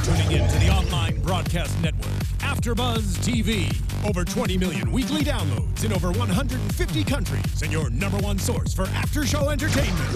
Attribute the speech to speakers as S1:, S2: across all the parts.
S1: tuning in to the online broadcast network, AFTERBUZZ TV. Over 20 million weekly downloads in over 150 countries, and your #1 source for after-show entertainment.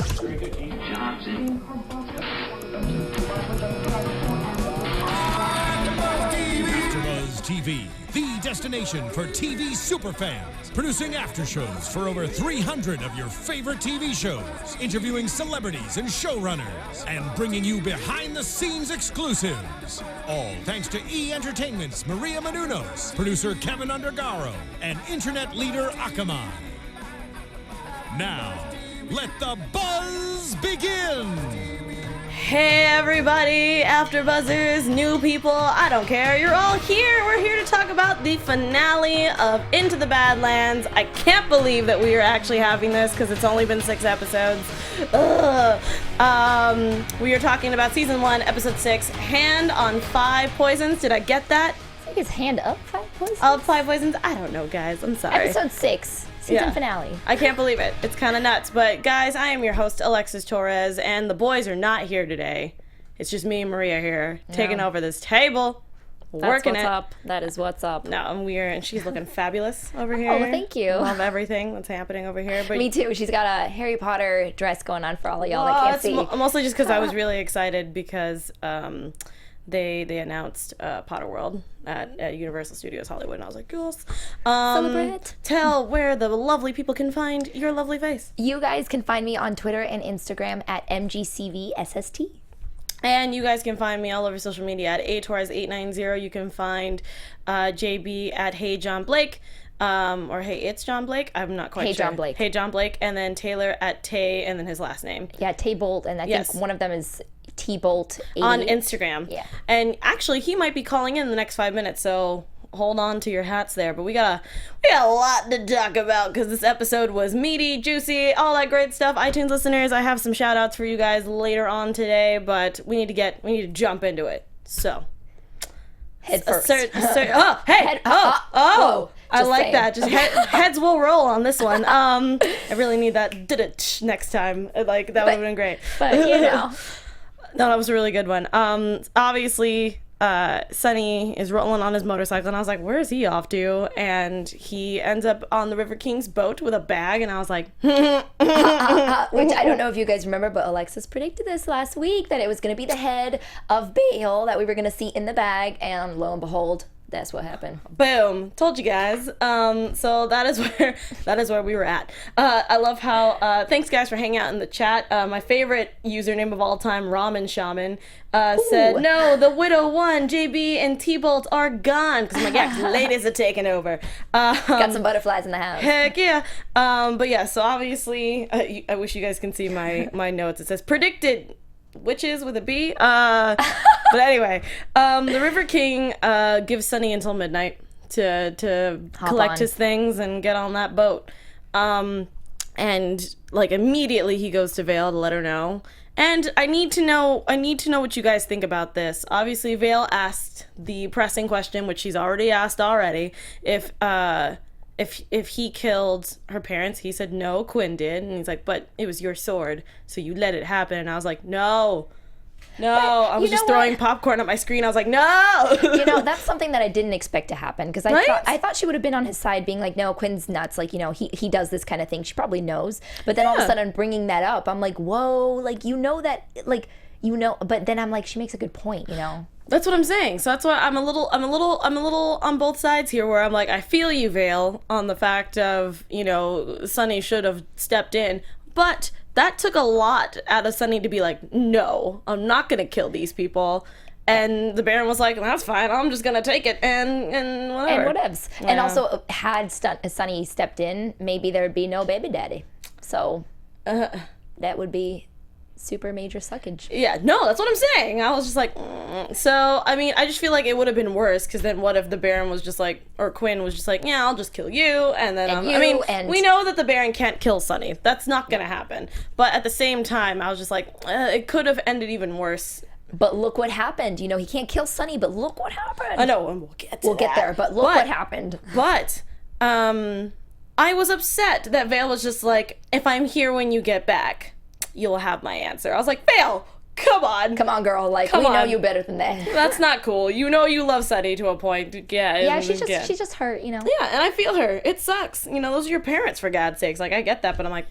S1: AFTERBUZZ TV, the destination for TV superfans. Producing aftershows for over 300 of your favorite TV shows, interviewing celebrities and showrunners, and bringing you behind-the-scenes exclusives. All thanks to E! Entertainment's Maria Menounos, producer Kevin Undergaro, and internet leader Akamai. Now, let the buzz begin!
S2: Hey everybody, AfterBuzzers, new people, I don't care, you're all here. We're here to talk about the finale of Into the Badlands. I can't believe that we are actually having this because it's only been 6 episodes. Ugh. We are talking about Season 1, Episode 6, Hand on 5 Poisons. Did I get that?
S3: I think it's Hand Up 5 Poisons?
S2: Up 5 Poisons? I don't know, guys. I'm sorry.
S3: Episode 6. Season finale.
S2: I can't believe it. It's kind of nuts. But guys, I am your host, Alexis Torres, and the boys are not here today. It's just me and Maria here, taking over this table, working
S3: That's what's
S2: it.
S3: up. That is what's up.
S2: No, and she's looking fabulous over here.
S3: Oh, thank you.
S2: Love everything that's happening over here. But
S3: Me too. She's got a Harry Potter dress going on for all of y'all that can't see.
S2: Mostly just because I was really excited because they announced Potter World at Universal Studios Hollywood, and I was like, yes.
S3: Celebrate.
S2: Tell where the lovely people can find your lovely face.
S3: You guys can find me on Twitter and Instagram at MGCVSST.
S2: And you guys can find me all over social media at atorres890. You can find JB at Hey John Blake, or Hey It's John Blake. I'm not quite sure.
S3: John Blake.
S2: Hey John Blake, and then Taylor at Tay, and then his last name.
S3: Yeah, Tay Boldt, and I think one of them is T-Bolt 80.
S2: On Instagram.
S3: Yeah.
S2: And actually, he might be calling in the next 5 minutes, so hold on to your hats there. But we got a lot to talk about because this episode was meaty, juicy, all that great stuff. iTunes listeners, I have some shout outs for you guys later on today, but we need to jump into it. So
S3: Head first.
S2: I like that. Just heads will roll on this one. I really need that next time. Like that would have been great.
S3: But you know.
S2: No, that was a really good one. Obviously, Sonny is rolling on his motorcycle, and I was like, where is he off to? And he ends up on the River King's boat with a bag, and I was like,
S3: which I don't know if you guys remember, but Alexis predicted this last week, that it was going to be the head of Bale that we were going to see in the bag, and lo and behold, that's what happened.
S2: Boom! Told you guys. So that is where we were at. I love how. Thanks guys for hanging out in the chat. My favorite username of all time, Ramen Shaman, said, "No, the Widow won. JB and T-Bolt are gone." Because my ladies are taking over.
S3: Got some butterflies in the house.
S2: Heck yeah. But yeah. So obviously, I wish you guys can see my notes. It says predicted. Witches with a B. But anyway, the River King gives Sonny until midnight to collect his things and get on that boat. And like immediately he goes to Vale to let her know. And I need to know what you guys think about this. Obviously, Vale asked the pressing question, which she's already asked if he killed her parents. He said no, Quinn did, and he's like, but it was your sword, so you let it happen. And I was like, no, I was just throwing popcorn at my screen. I was like, no.
S3: That's something that I didn't expect to happen, because I thought she would have been on his side, being like, no, Quinn's nuts, like, he does this kind of thing. She probably knows, but then all of a sudden bringing that up, I'm like, whoa, like, but then I'm like, she makes a good point.
S2: That's what I'm saying. So that's why I'm a little on both sides here, where I'm like, I feel you, Vale, on the fact of, Sonny should have stepped in, but that took a lot out of Sonny to be like, no, I'm not gonna kill these people. And the Baron was like, that's fine, I'm just gonna take it and whatever.
S3: And whatevs. Yeah. And also, had Sonny stepped in, maybe there would be no baby daddy. So that would be super major suckage.
S2: Yeah, no, that's what I'm saying. I was just like, So, I mean, I just feel like it would have been worse, because then what if the Baron was just like, or Quinn was just like, yeah, I'll just kill you, and then we know that the Baron can't kill Sonny. That's not gonna happen. But at the same time, I was just like, it could have ended even worse.
S3: But look what happened. He can't kill Sonny, but look what happened.
S2: I know, and we'll get
S3: there, but look what happened.
S2: But, I was upset that Vale was just like, if I'm here when you get back, you'll have my answer. I was like, Vale, Come on.
S3: Come on, girl. Like, we know you better than that.
S2: That's not cool. You know you love Sunny to a point. Yeah,
S3: she's just hurt, you know.
S2: Yeah, and I feel her. It sucks. You know, those are your parents, for God's sakes. Like, I get that, but I'm like,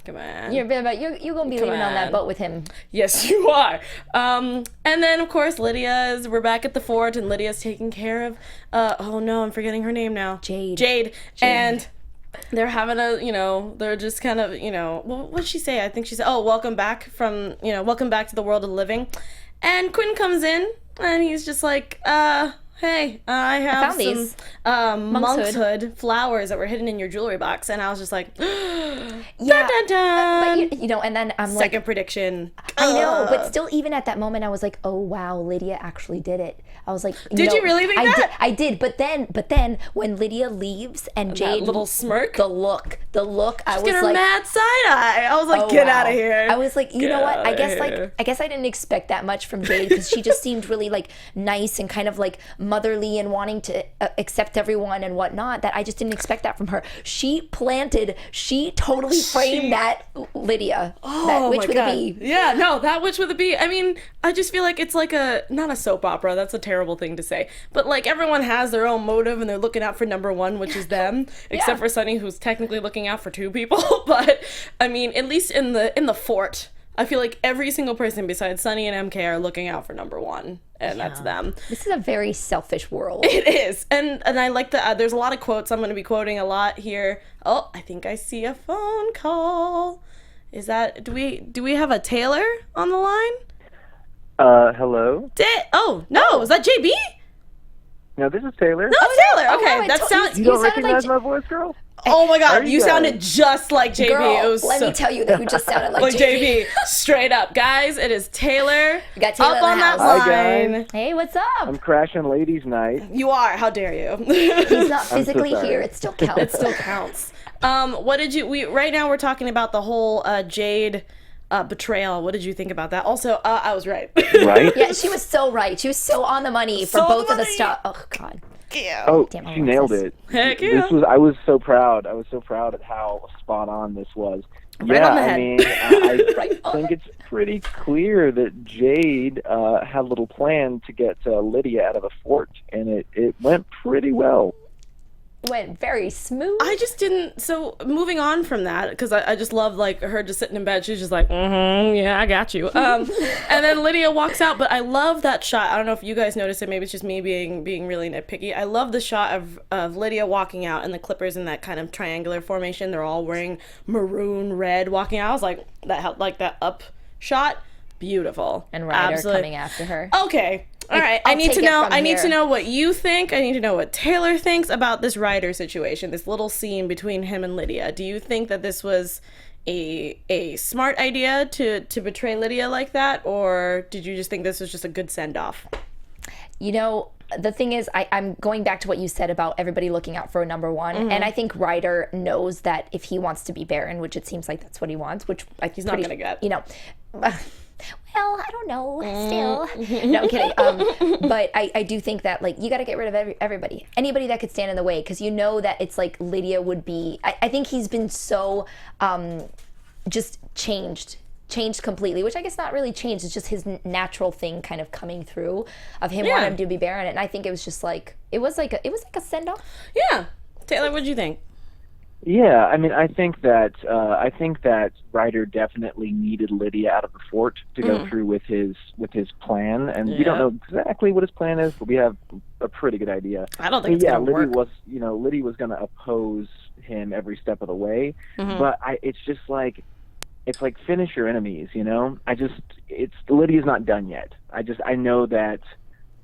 S2: come on.
S3: You're going to be leaving on that boat with him.
S2: Yes, you are. And then, of course, we're back at the fort, and Lydia's taking care of, oh no, I'm forgetting her name now. Jade. And they're having they're just kind of, what'd she say? I think she said, welcome back to the world of the living. And Quinn comes in, and he's just like, hey, I have
S3: these
S2: monkshood flowers that were hidden in your jewelry box. And I was just like,
S3: yeah.
S2: Dun, dun, dun.
S3: But, and then I'm
S2: Second prediction.
S3: I know, but still, even at that moment, I was like, oh, wow, Lydia actually did it. I was like,
S2: did you really think that?
S3: I did. But then when Lydia leaves and Jade,
S2: that little smirk,
S3: the look, I was
S2: get her
S3: like,
S2: mad side eye. I was like, get out of here.
S3: I was like, you know what? I guess I didn't expect that much from Jade, because she just seemed really like nice and kind of like motherly and wanting to accept everyone and whatnot. That I just didn't expect that from her. She totally framed that Lydia, that witch with a B.
S2: Yeah, no, that witch with a B. I mean, I just feel like it's like not a soap opera. That's a terrible thing to say. But like, everyone has their own motive, and they're looking out for number one, which is them. Except for Sunny, who's technically looking out for two people. But I mean, at least in the fort, I feel like every single person besides Sunny and MK are looking out for number one, and that's them.
S3: This is a very selfish world.
S2: It is, and I like that. There's a lot of quotes I'm going to be quoting a lot here. Oh, I think I see a phone call. Is that do we have a Taylor on the line?
S4: Hello?
S2: No, is that JB?
S4: No, this is Taylor.
S2: No, Taylor. Okay, that sounds.
S4: You don't recognize my voice, girl?
S2: Oh my God, you sounded just like JB.
S3: Girl, let me tell you that you just sounded like JB.
S2: Straight up, guys. It is Taylor.
S3: You got Taylor
S2: up on that
S4: line. Hi, guys.
S3: Hey, what's up?
S4: I'm crashing ladies' night.
S2: You are. How dare you?
S3: He's not physically here. It still counts.
S2: It still counts. What did you? Right now we're talking about the whole Jade betrayal. What did you think about that? Also, I was right.
S4: Right?
S3: Yeah, she was so right. She was so on the money for both of the stuff. Oh God.
S2: Yeah.
S4: Oh,
S3: Damn,
S4: she nailed it.
S2: Heck yeah.
S4: I was so proud. I was so proud at how spot on this was.
S2: Right on the head.
S4: I mean, I think it's pretty clear that Jade had a little plan to get Lydia out of the fort, and it went pretty well.
S3: Went very smooth.
S2: I just didn't. So moving on from that, because I just love like her just sitting in bed. She's just like, yeah, I got you. And then Lydia walks out. But I love that shot. I don't know if you guys noticed it. Maybe it's just me being really nitpicky. I love the shot of Lydia walking out and the Clippers in that kind of triangular formation. They're all wearing maroon red walking out. I was like, that helped, like that up shot. Beautiful.
S3: And Ryder coming after her.
S2: Okay. All right. I need to know what you think. I need to know what Taylor thinks about this Ryder situation, this little scene between him and Lydia. Do you think that this was a smart idea to betray Lydia like that, or did you just think this was just a good send-off?
S3: You know, the thing is, I'm going back to what you said about everybody looking out for a number one, and I think Ryder knows that if he wants to be Baron, which it seems like that's what he wants, which
S2: he's not going to get.
S3: You know. Well, I don't know. Still, no, I'm kidding. But I do think that like you got to get rid of everybody, anybody that could stand in the way, because you know that it's like Lydia would be. I think he's been so just changed completely, which I guess not really changed. It's just his natural thing kind of coming through of him wanting to be Baron, and I think it was just like it was like a send off.
S2: Yeah, Taylor, what did you think?
S4: Yeah, I mean, I think that Ryder definitely needed Lydia out of the fort to go through with his plan, and we don't know exactly what his plan is, but we have a pretty good idea.
S2: I don't think it's gonna work.
S4: Lydia was going to oppose him every step of the way, but it's just like finish your enemies, you know. Lydia's not done yet. I know that,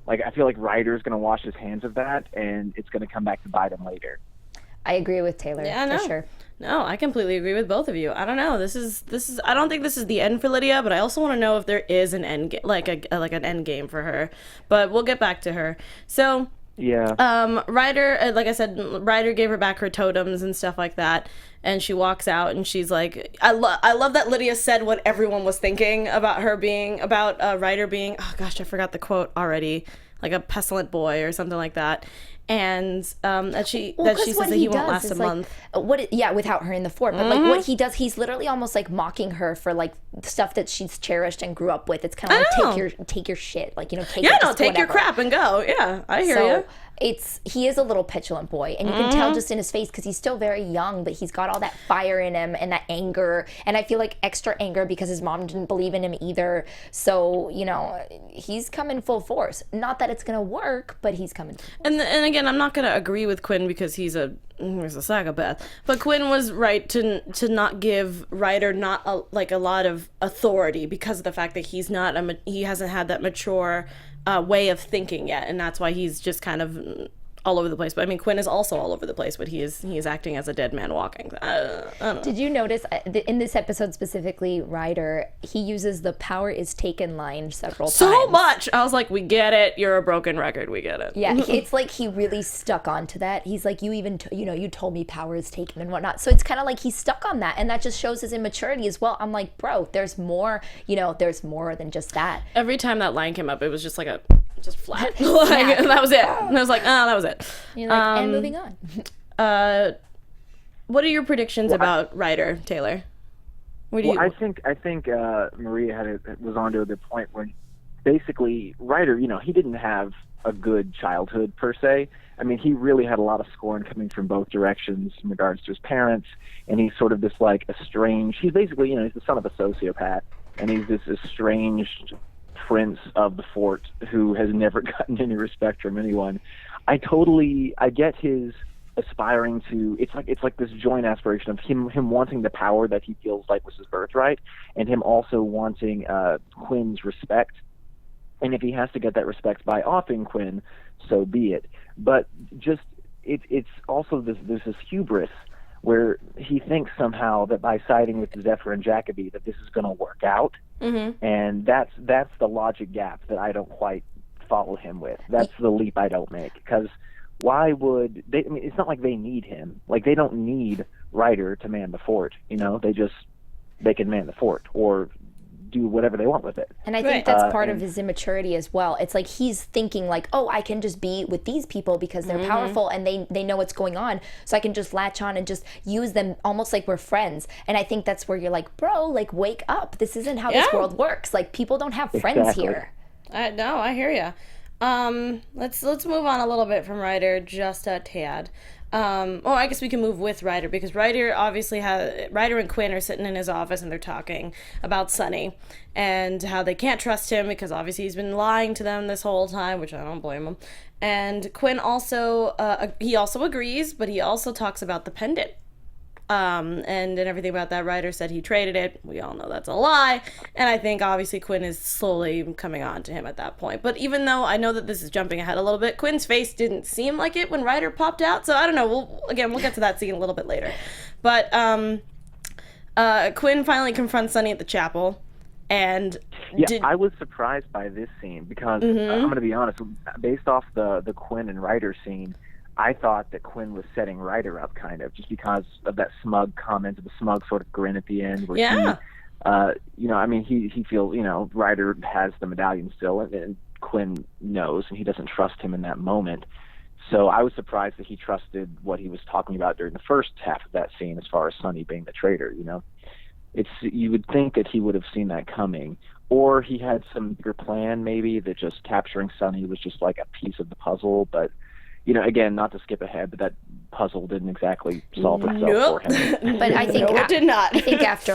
S4: like, I feel like Ryder's going to wash his hands of that, and it's going to come back to bite him later.
S3: I agree with Taylor.
S2: Yeah,
S3: for sure.
S2: No, I completely agree with both of you. I don't know. This is. I don't think this is the end for Lydia, but I also want to know if there is an end, like an end game for her. But we'll get back to her. So.
S4: Yeah.
S2: Ryder, like I said, Ryder gave her back her totems and stuff like that, and she walks out and she's like, I love that Lydia said what everyone was thinking about her being, about Ryder being, oh gosh, I forgot the quote already, like a pestilent boy or something like that. and that she says that he won't last a month.
S3: Without her in the fort. But like what he does, he's literally almost like mocking her for like stuff that she's cherished and grew up with. It's kind of like take your shit, like take
S2: your crap and go. Yeah, I hear you.
S3: He is a little petulant boy, and you can tell just in his face because he's still very young, but he's got all that fire in him and that anger, and I feel like extra anger because his mom didn't believe in him either. So he's coming full force. Not that it's gonna work, but he's coming.
S2: And again, I'm not gonna agree with Quinn because he's a psychopath. But Quinn was right to not give Ryder a lot of authority because of the fact that he hasn't had that mature way of thinking yet, and that's why he's just kind of all over the place. But I mean, Quinn is also all over the place, but he is acting as a dead man walking. I don't know.
S3: Did you notice in this episode specifically, Ryder, he uses the "power is taken" line several times.
S2: So much. I was like, we get it. You're a broken record. We get it.
S3: Yeah, it's like he really stuck onto that. He's like, you even you told me power is taken and whatnot. So it's kind of like he's stuck on that, and that just shows his immaturity as well. I'm like, bro, there's more. There's more than just that.
S2: Every time that line came up, it was just like just flat. And that was it. And I was like, that was it.
S3: You're like, and moving on.
S2: What are your predictions about Ryder, Taylor?
S4: I think Maria was onto a good point when basically Ryder, he didn't have a good childhood per se. I mean, he really had a lot of scorn coming from both directions in regards to his parents, and he's sort of this like estranged. He's basically, he's the son of a sociopath, and he's this estranged prince of the fort who has never gotten any respect from anyone. I get his aspiring to, it's like this joint aspiration of him wanting the power that he feels like was his birthright, and him also wanting Quinn's respect. And if he has to get that respect by offing Quinn, so be it. But just it's also there's this hubris where he thinks somehow that by siding with Zephyr and Jacoby that this is going to work out. Mm-hmm. And that's the logic gap that I don't quite follow him with. That's the leap I don't make, because why would they? I mean, it's not like they need him. Like, they don't need Ryder to man the fort. They can man the fort or do whatever they want with it.
S3: And I think that's part of his immaturity as well. It's like he's thinking like, oh, I can just be with these people because they're powerful and they know what's going on, so I can just latch on and just use them almost like we're friends. And I think that's where you're like, bro, like, wake up. This isn't how this world works. Like, people don't have friends here.
S2: No, I hear you. Let's move on a little bit from Ryder, just a tad. I guess we can move with Ryder, because Ryder and Quinn are sitting in his office and they're talking about Sonny and how they can't trust him because obviously he's been lying to them this whole time, which I don't blame him. And Quinn also agrees, but he also talks about the pendant. And everything about that. Ryder said he traded it. We all know that's a lie. And I think obviously Quinn is slowly coming on to him at that point. But even though I know that this is jumping ahead a little bit, Quinn's face didn't seem like it when Ryder popped out. So I don't know. We'll get to that scene a little bit later. But Quinn finally confronts Sonny at the chapel. And
S4: I was surprised by this scene because I'm going to be honest, based off the Quinn and Ryder scene, I thought that Quinn was setting Ryder up kind of just because of that smug comment, the smug sort of grin at the end where he feels, Ryder has the medallion still and Quinn knows and he doesn't trust him in that moment. So I was surprised that he trusted what he was talking about during the first half of that scene as far as Sonny being the traitor, You would think that he would have seen that coming, or he had some bigger plan maybe that just capturing Sonny was just like a piece of the puzzle, but again, not to skip ahead, but that puzzle didn't exactly solve itself for him.
S3: But I think
S2: it did not.
S3: I think after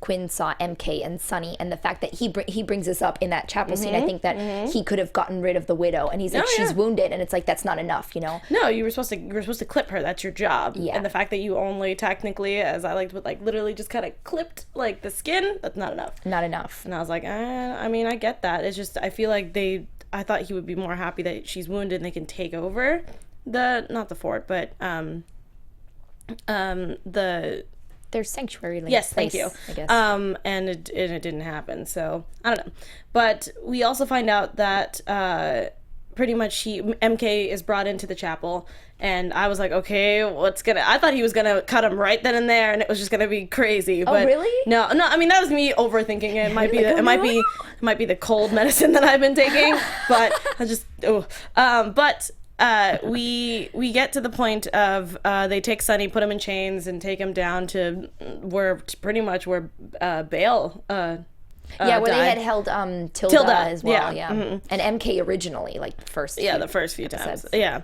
S3: Quinn saw MK and Sonny, and the fact that he brings this up in that chapel scene, I think that he could have gotten rid of the widow, and he's like, she's wounded, and it's like that's not enough,
S2: No, you were supposed to clip her. That's your job. Yeah. And the fact that you only technically, as I liked, literally just kind of clipped the skin. That's not enough.
S3: Not enough.
S2: And I was like, I get that. It's just I feel like I thought he would be more happy that she's wounded and they can take over not the fort, but
S3: their sanctuary.
S2: Yes,
S3: place,
S2: thank you.
S3: I guess.
S2: And it didn't happen. So I don't know. But we also find out that pretty much MK is brought into the chapel, and I was like, okay, I thought he was gonna cut him right then and there, and it was just gonna be crazy.
S3: Oh,
S2: but
S3: really?
S2: No, I mean, that was me overthinking it. It might be the cold medicine that I've been taking, but but we get to the point of they take Sunny, put him in chains, and take him down to where Bale.
S3: Where they
S2: died.
S3: had held Tilda as well.
S2: Yeah.
S3: Mm-hmm. And MK originally, like the first.
S2: The first few times.
S3: episodes.
S2: Yeah.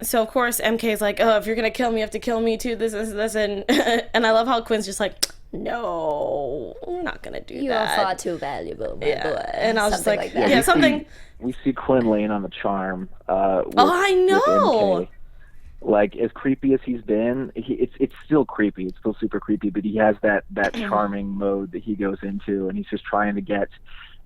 S2: So of course MK's like, oh, if you're gonna kill me, you have to kill me too. This, and and I love how Quinn's just like, no, we're not gonna do that.
S3: You are far too valuable, my boy.
S2: And I was
S3: something
S2: just like
S3: that.
S2: yeah, something.
S4: We see Quinn laying on the charm.
S2: I know.
S4: With MK. Like, as creepy as he's been, it's still creepy. It's still super creepy, but he has that charming mode that he goes into, and he's just trying to get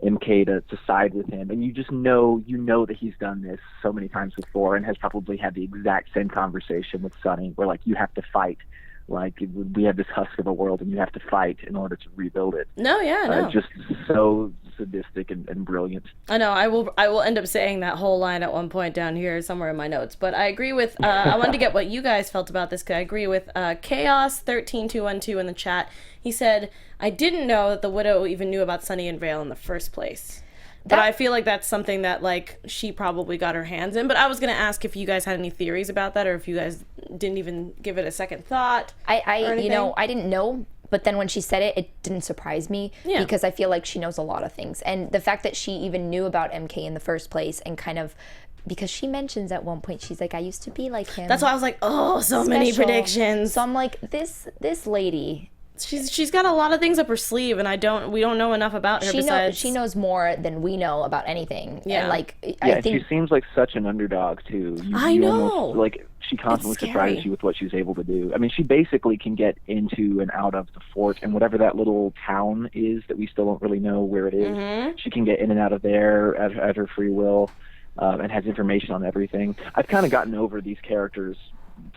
S4: MK to side with him. And you just know that he's done this so many times before and has probably had the exact same conversation with Sunny, where, like, you have to fight. Like, we have this husk of a world, and you have to fight in order to rebuild it.
S2: No.
S4: Just so sadistic and brilliant.
S2: I know. I will end up saying that whole line at one point down here somewhere in my notes. But I agree with. I wanted to get what you guys felt about this. Cause I agree with Chaos13212 in the chat. He said, "I didn't know that the widow even knew about Sunny and Vale in the first place." But I feel like that's something that, like, she probably got her hands in. But I was going to ask if you guys had any theories about that, or if you guys didn't even give it a second thought.
S3: I didn't know, but then when she said it, it didn't surprise me because I feel like she knows a lot of things. And the fact that she even knew about MK in the first place and kind of, because she mentions at one point, she's like, I used to be like him.
S2: That's why I was like, oh, so many predictions.
S3: So I'm like, this lady...
S2: She's got a lot of things up her sleeve, and we don't know enough about her.
S3: She knows more than we know about anything.
S2: Yeah,
S3: and like
S4: I think she seems like such an underdog too.
S2: I know.
S4: Almost, like, she constantly surprises you with what she's able to do. I mean, she basically can get into and out of the fort, and whatever that little town is that we still don't really know where it is.
S2: Mm-hmm.
S4: She can get in and out of there at her free will, and has information on everything. I've kind of gotten over these characters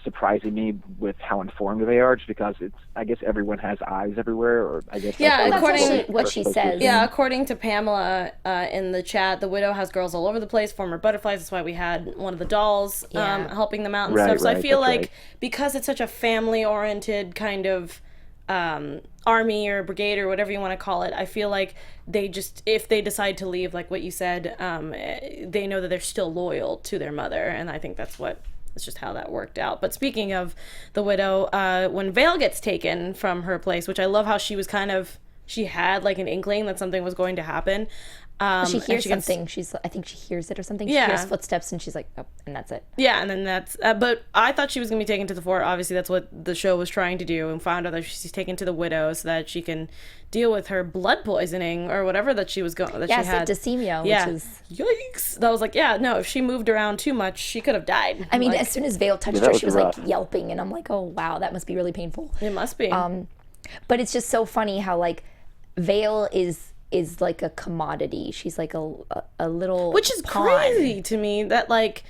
S4: surprising me with how informed they are, just because I guess everyone has eyes everywhere, or I guess
S3: according to what she says.
S2: Yeah, according to Pamela in the chat, the widow has girls all over the place, former butterflies. That's why we had one of the dolls helping them out and stuff. So I feel like because it's such a family-oriented kind of army or brigade or whatever you want to call it, I feel like they just, if they decide to leave, like what you said, they know that they're still loyal to their mother, and I think that's just how that worked out. But speaking of the widow, when Vale gets taken from her place, which I love how she had like an inkling that something was going to happen.
S3: She hears something. I think she hears it or something.
S2: Yeah.
S3: She hears footsteps and she's like, oh, and that's it.
S2: Yeah, and then that's, but I thought she was going to be taken to the fort. Obviously, that's what the show was trying to do, and found out that she's taken to the widow so that she can deal with her blood poisoning or whatever that she was going, she had.
S3: Septicemia,
S2: yeah.
S3: Which is...
S2: Yikes. That was like, yeah, no, if she moved around too much, she could have died.
S3: I mean, as soon as Vale touched her, she was like yelping, and I'm like, oh, wow, that must be really painful.
S2: It must be.
S3: But it's just so funny how, like, Vale is like a commodity. She's like a little
S2: Which is
S3: pawn.
S2: crazy to me that, like,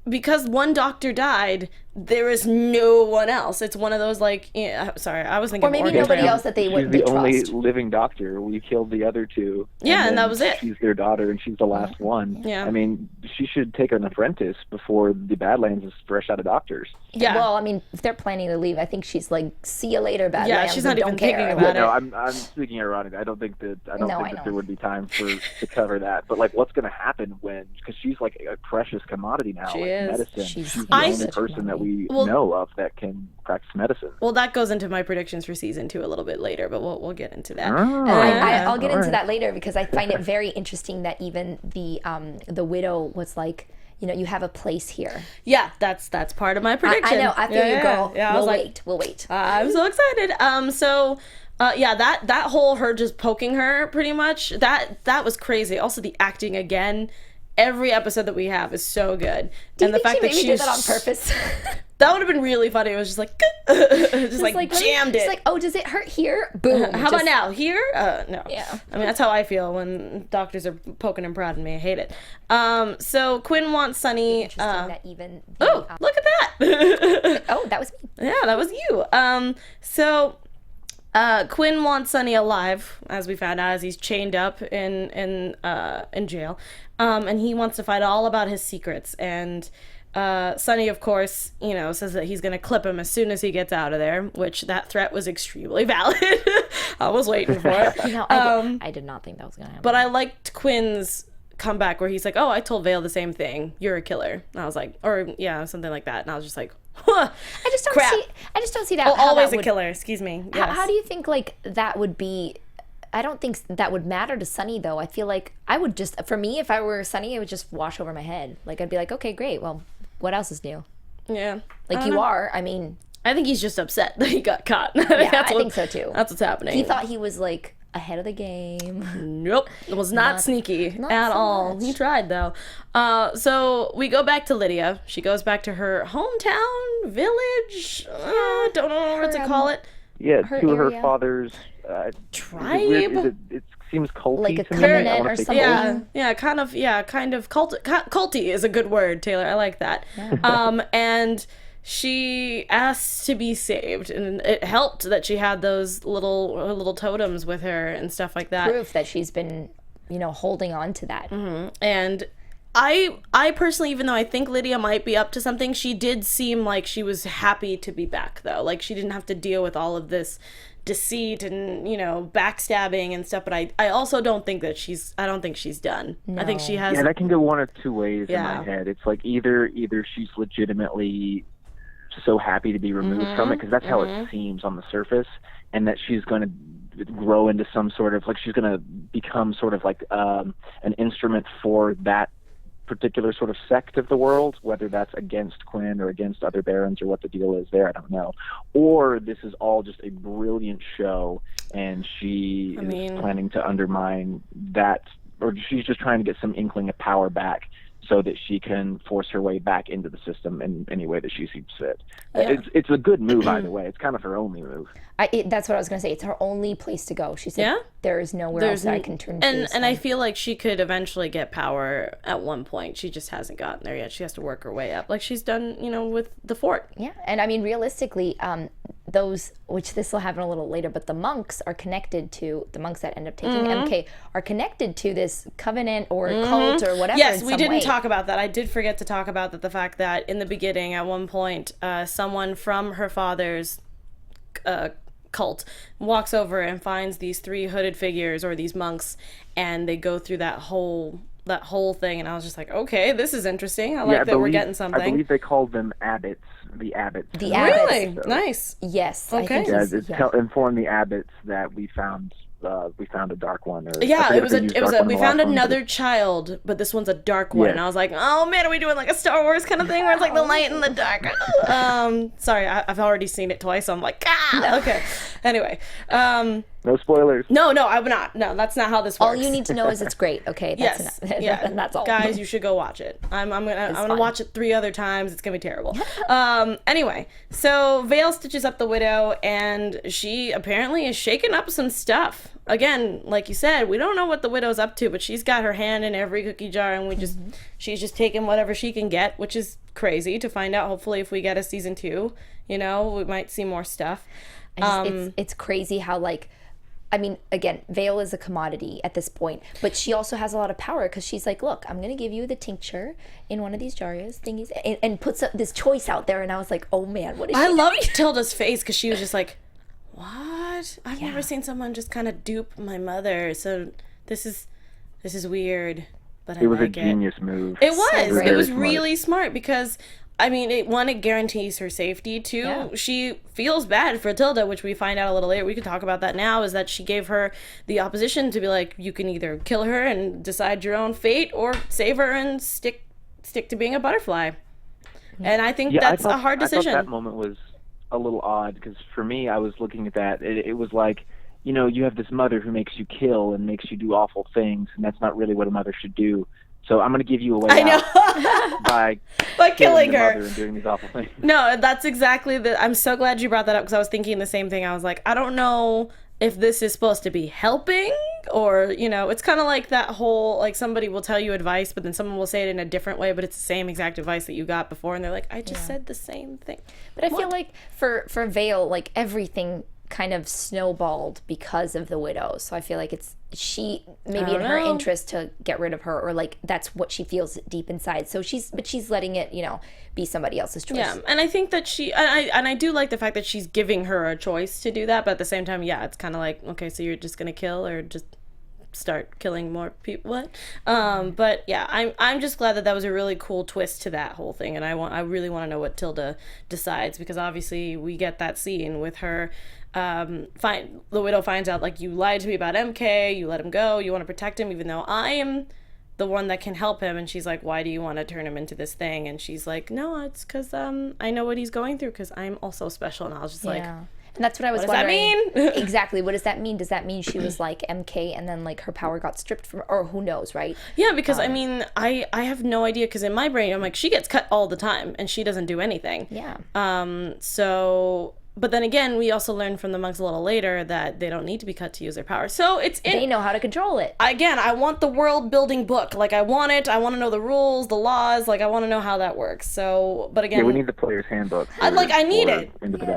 S2: because one doctor died, there is no one else. It's one of those, like, sorry, I was thinking
S3: or maybe nobody else that they
S4: she's
S3: would
S4: the
S3: trust.
S4: only living doctor. We killed the other two.
S2: Yeah, and that was it.
S4: She's their daughter, and she's the last one.
S2: Yeah.
S4: I mean, she should take an apprentice before the Badlands is fresh out of doctors.
S2: Yeah.
S3: Well, I mean, if they're planning to leave, I think she's like, see you later, Badlands.
S2: Yeah, she's not even thinking about it.
S4: No, I'm speaking ironically. I don't think that there would be time to cover that. But, like, what's going to happen because she's like a precious commodity now.
S2: She
S4: like
S2: is.
S4: Medicine.
S3: She's
S4: the only person that we know of that can practice medicine.
S2: Well, that goes into my predictions for season 2 a little bit later, but we'll get into that.
S3: I'll get into that later, because I find it very interesting that even the widow was like, you know, you have a place here.
S2: Yeah, that's part of my prediction.
S3: I know. I feel you, girl.
S2: Yeah,
S3: We'll wait.
S2: I'm so excited. That whole her just poking her pretty much, that was crazy. Also, the acting again. Every episode that we have is so good.
S3: And the fact that she did that on purpose.
S2: That would have been really funny. It was just like, just like jammed it.
S3: It's like, oh, does it hurt here? Boom.
S2: How about now? Here? No.
S3: Yeah.
S2: I mean, that's how I feel when doctors are poking and prodding me. I hate it. So Quinn wants Sunny.
S3: Interesting that even.
S2: Look at that.
S3: Oh, that was me.
S2: Yeah, that was you. Quinn wants Sunny alive, as we found out, as he's chained up in jail, and he wants to find all about his secrets. And Sunny, of course, says that he's going to clip him as soon as he gets out of there, which that threat was extremely valid. I was waiting for it.
S3: I did not think that was going to happen.
S2: But I liked Quinn's comeback where he's like, oh, I told Vale the same thing. You're a killer. And I was like, or yeah, something like that. And I was just like, huh,
S3: I just don't see that.
S2: Oh,
S3: how
S2: always
S3: that
S2: a killer. Excuse me. Yes.
S3: How do you think like that would be? I don't think that would matter to Sunny though. I feel like I would just, for me, if I were Sunny, it would just wash over my head. Like I'd be like, okay, great. Well, what else is new?
S2: Yeah.
S3: Like you are. I mean,
S2: I think he's just upset that he got caught.
S3: Yeah, I think so too.
S2: That's what's happening.
S3: He thought he was like ahead of the game.
S2: Nope. It was not sneaky
S3: not
S2: at
S3: so
S2: all.
S3: much.
S2: He tried though. So we go back to Lydia. She goes back to her hometown, village. Don't know what to call it.
S4: Yeah,
S3: Her
S4: to her
S3: area.
S4: father's
S2: Tribe.
S4: It seems culty
S3: Like a
S4: to me. I
S3: covenant
S4: wanna
S3: or
S4: say
S3: something.
S4: culty.
S2: Kind of culty is a good word, Taylor. I like that. And she asked to be saved, and it helped that she had those little totems with her and stuff like that.
S3: Proof that she's been, holding on to that.
S2: And I personally, even though I think Lydia might be up to something, she did seem like she was happy to be back, though. Like, she didn't have to deal with all of this deceit and, backstabbing and stuff. But I also don't think that she's done. I think she has...
S4: Yeah, that can go one of two ways in
S2: Yeah.
S4: my head. It's like either she's legitimately so happy to be removed from it, because that's how it seems on the surface, and that she's going to grow into some sort of, like, she's going to become sort of like an instrument for that particular sort of sect of the world, whether that's against Quinn or against other barons or what the deal is there, I don't know. Or this is all just a brilliant show, and she is planning to undermine that, or she's just trying to get some inkling of power back so that she can force her way back into the system in any way that she sees fit.
S2: Yeah.
S4: It's a good move either way. It's kind of her only move.
S3: That's what I was going to say. It's her only place to go. She said,
S2: Yeah?
S3: there is nowhere else that I can turn to.
S2: And I feel like she could eventually get power at one point. She just hasn't gotten there yet. She has to work her way up, like she's done, with the fort.
S3: Yeah, and I mean, realistically, those, which this will happen a little later, but the monks that end up taking MK are connected to this covenant or cult or whatever.
S2: Yes,
S3: in
S2: we
S3: some
S2: didn't
S3: way.
S2: talk about that. I did forget to talk about that. The fact that in the beginning, at one point, someone from her father's cult walks over and finds these three hooded figures, or these monks, and they go through that whole thing, and I was just like, okay, this is interesting. I like that we're getting something.
S4: I believe they called them abbots. The abbots.
S3: The abbots.
S2: Really?
S4: So,
S2: Nice.
S3: Yes.
S2: Okay.
S3: I think
S4: yeah,
S3: he's-
S4: inform the abbots that we found a dark one. Or,
S2: Yeah, it was we found another
S4: One,
S2: child, but this one's a dark one,
S4: Yeah.
S2: and I was like, oh man, are we doing like a Star Wars kind of thing where it's like the light and the dark? Sorry, I've already seen it twice, so I'm like, okay. Anyway,
S4: no spoilers.
S2: no, I would not. No, that's not how this works.
S3: all you need to know is it's great. Okay. That's
S2: Yes,
S3: enough.
S2: yeah,
S3: And that's all.
S2: Guys, you should go watch it. I'm gonna
S3: fun.
S2: watch it 3 other times. It's gonna be terrible. Anyway, so Vale stitches up the widow, and she apparently is shaking up some stuff. Again, like you said, we don't know what the widow's up to, but she's got her hand in every cookie jar, and she's just taking whatever she can get, which is crazy to find out. Hopefully, if we get a season 2, we might see more stuff.
S3: It's crazy how, like, I mean, again, Vale is a commodity at this point, but she also has a lot of power because she's like, look, I'm going to give you the tincture in one of these jars thingies, and puts up this choice out there. And I was like, oh man, what is she
S2: I
S3: doing?
S2: loved Tilda's face because she was just like, what? I've never seen someone just kind of dupe my mother. So this is weird, but I
S4: It was
S2: like
S4: a genius move.
S2: It was.
S3: great.
S2: It was
S4: Very
S2: really smart because, I mean, it guarantees her safety. 2,
S3: Yeah.
S2: she feels bad for Tilda, which we find out a little later. We can talk about that now, is that she gave her the opposition to be like, you can either kill her and decide your own fate, or save her and stick to being a butterfly. And I think that's a hard decision.
S4: I thought that moment was a little odd, because for me, I was looking at that. It was like, you have this mother who makes you kill and makes you do awful things, and that's not really what a mother should do. So I'm going to give you a way out by
S2: killing
S4: your
S2: her
S4: mother and doing these awful things.
S2: No, that's exactly I'm so glad you brought that up, because I was thinking the same thing. I was like, I don't know if this is supposed to be helping, or, it's kind of like that whole, like, somebody will tell you advice, but then someone will say it in a different way, but it's the same exact advice that you got before, and they're like, I just said the same thing.
S3: But I feel like for Vale, like, everything kind of snowballed because of the widow. So I feel like it's maybe in her interest to get rid of her, or like that's what she feels deep inside. So she's letting it, be somebody else's choice.
S2: Yeah, and I think that I do like the fact that she's giving her a choice to do that, but at the same time, yeah, it's kind of like, okay, so you're just gonna kill, or just start killing more people. What? But yeah, I'm just glad that was a really cool twist to that whole thing, and I really want to know what Tilda decides, because obviously we get that scene with her. The widow finds out, like, you lied to me about MK, you let him go, you want to protect him even though I am the one that can help him, and she's like, why do you want to turn him into this thing? And she's like, no, it's because I know what he's going through, because I'm also special. And I was just like,
S3: and that's what I was wondering.
S2: What does that mean?
S3: Exactly. What does that mean? Does that mean she was like MK and then like her power got stripped from, or who knows, right?
S2: Yeah, because I mean, I have no idea, because in my brain I'm like, she gets cut all the time and she doesn't do anything.
S3: Yeah.
S2: So, but then again, we also learn from the monks a little later that they don't need to be cut to use their power. So
S3: they know how to control it.
S2: Again, I want the world building book. Like, I want it. I want to know the rules, the laws. Like, I want to know how that works. So, but again,
S4: yeah, we need the player's handbook.
S2: I need it.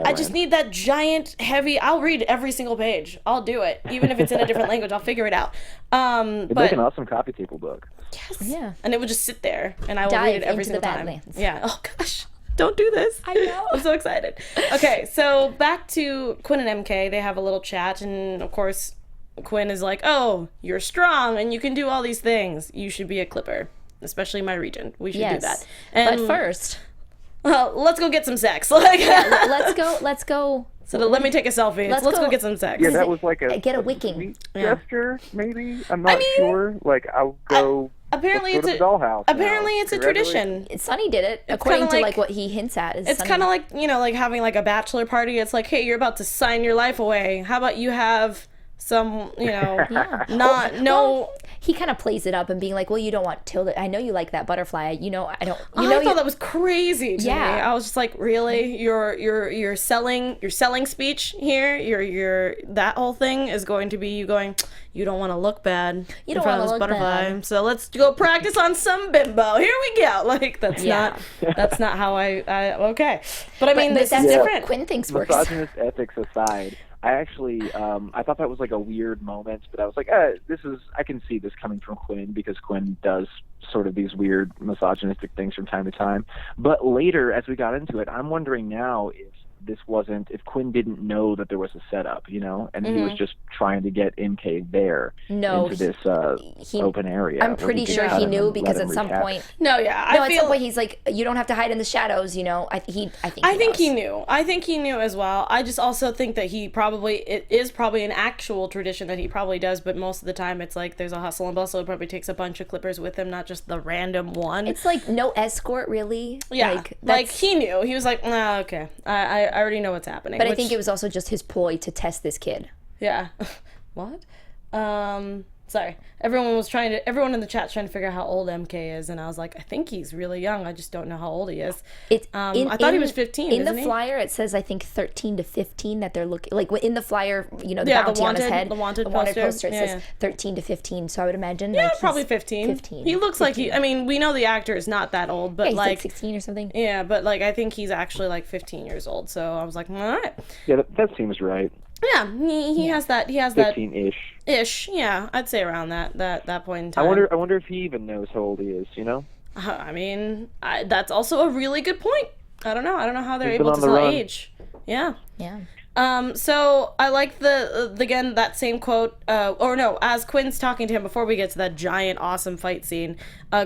S4: I
S2: I just need that giant, heavy. I'll read every single page. I'll do it, even if it's in a different language. I'll figure it out.
S4: It'd make an awesome coffee table book.
S2: Yes.
S3: Yeah.
S2: And it would just sit there, and I will read it every single time.
S3: Badlands.
S2: Yeah. Oh gosh. Don't do this.
S3: I know.
S2: I'm so excited. Okay, so back to Quinn and MK. They have a little chat, and of course, Quinn is like, oh, you're strong, and you can do all these things. You should be a clipper, especially my regent. We should do that.
S3: And but first...
S2: Well, let's go get some sex. Like,
S3: let's go.
S2: So let me take a selfie. Let's go get some sex.
S4: Yeah, that was like
S3: get a wicking
S4: gesture, maybe. I'm not sure. Like, I'll go...
S2: Apparently it's a
S4: dollhouse.
S2: Apparently it's a tradition.
S3: Sonny did it, according to like what he hints at.
S2: It's kind of like, you know, like having like a bachelor party. It's like, hey, you're about to sign your life away. How about you have some, you know,
S3: he kind of plays it up and being like, well, you don't want Tilda. I know you like that butterfly. You know, I don't.
S2: I thought that was crazy to me. I was just like, really, your selling speech here, your that whole thing is going to be you going, you don't want to look bad in front of this butterfly. Bad. So let's go practice on some bimbo. Here we go. Like that's not how I okay. But I mean, this is different.
S3: Quinn thinks works.
S4: Misogynist ethics aside, I actually, I thought that was like a weird moment, but I was like, I can see this coming from Quinn, because Quinn does sort of these weird misogynistic things from time to time. But later, as we got into it, I'm wondering now if Quinn didn't know that there was a setup, you know, and he was just trying to get MK there into this open area.
S3: I'm pretty sure he knew, because at some point... at some point he's like, you don't have to hide in the shadows, you know. I think he knew.
S2: I think he knew as well. I just also think that it is probably an actual tradition that he probably does, but most of the time it's like there's a hustle and bustle. He probably takes a bunch of clippers with him, not just the random one.
S3: It's like no escort, really.
S2: Yeah, like he knew. He was like, nah, okay, I already know what's happening.
S3: But I think it was also just his ploy to test this kid.
S2: Yeah. What? Sorry. Everyone in the chat's trying to figure out how old MK is, and I was like, I think he's really young. I just don't know how old he is. I thought he was 15.
S3: In the flyer, it says I think 13 to 15 that they're looking, like in the flyer, you know, the bounty on his head,
S2: the wanted
S3: poster. It says 13 to 15. So I would imagine,
S2: probably 15. 15. He looks 15. Like I mean, we know the actor is not that old, but
S3: he's
S2: like
S3: 16 or something.
S2: Yeah, but like I think he's actually like 15 years old. So I was like, all right.
S4: Yeah, that seems right.
S2: Yeah, he has that. He has
S4: 15-ish.
S2: Ish, yeah, I'd say around that point in time.
S4: I wonder if he even knows how old he is. You know.
S2: I mean, that's also a really good point. I don't know how they're able to tell age. Yeah.
S3: Yeah.
S2: So I like again that same quote, as Quinn's talking to him before we get to that giant awesome fight scene,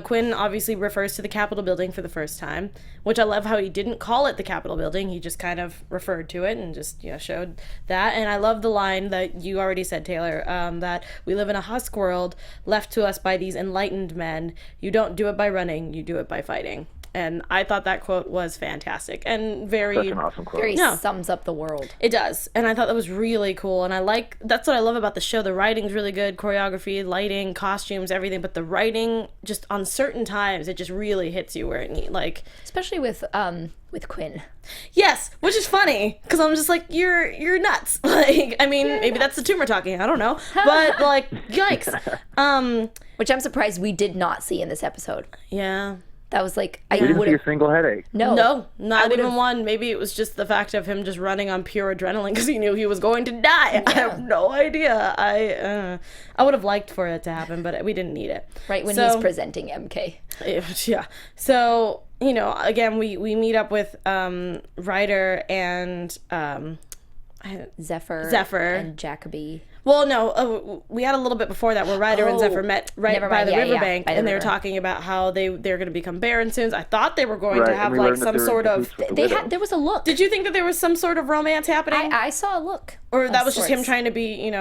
S2: Quinn obviously refers to the Capitol building for the first time, which I love how he didn't call it the Capitol building, he just kind of referred to it and just showed that. And I love the line that you already said, Taylor, that we live in a husk world left to us by these enlightened men. You don't do it by running, you do it by fighting. And I thought that quote was fantastic and
S4: such an awesome quote.
S3: Very sums up the world.
S2: It does. And I thought that was really cool. And that's what I love about the show. The writing's really good, choreography, lighting, costumes, everything. But the writing, just on certain times, it just really hits you where it needs. Like,
S3: especially with Quinn.
S2: Yes, which is funny because I'm just like, you're nuts. Like, I mean, maybe that's the tumor talking. I don't know. But like, yikes.
S3: Which I'm surprised we did not see in this episode.
S2: Yeah.
S3: That was like,
S4: I didn't see a single headache.
S2: No, not even one. Maybe it was just the fact of him just running on pure adrenaline because he knew he was going to die. Yeah. I have no idea. I would have liked for it to happen, but we didn't need it.
S3: Right when he's presenting MK.
S2: Yeah. So, again, we meet up with Ryder and
S3: Zephyr and Jacoby.
S2: Well, no, we had a little bit before that where Ryder and Zephyr met by the riverbank, and they were talking about how they're going to become barons soon. I thought they were going to have like some sort of.
S3: There was a look.
S2: Did you think that there was some sort of romance happening?
S3: I saw a look.
S2: Or that was just him trying to be,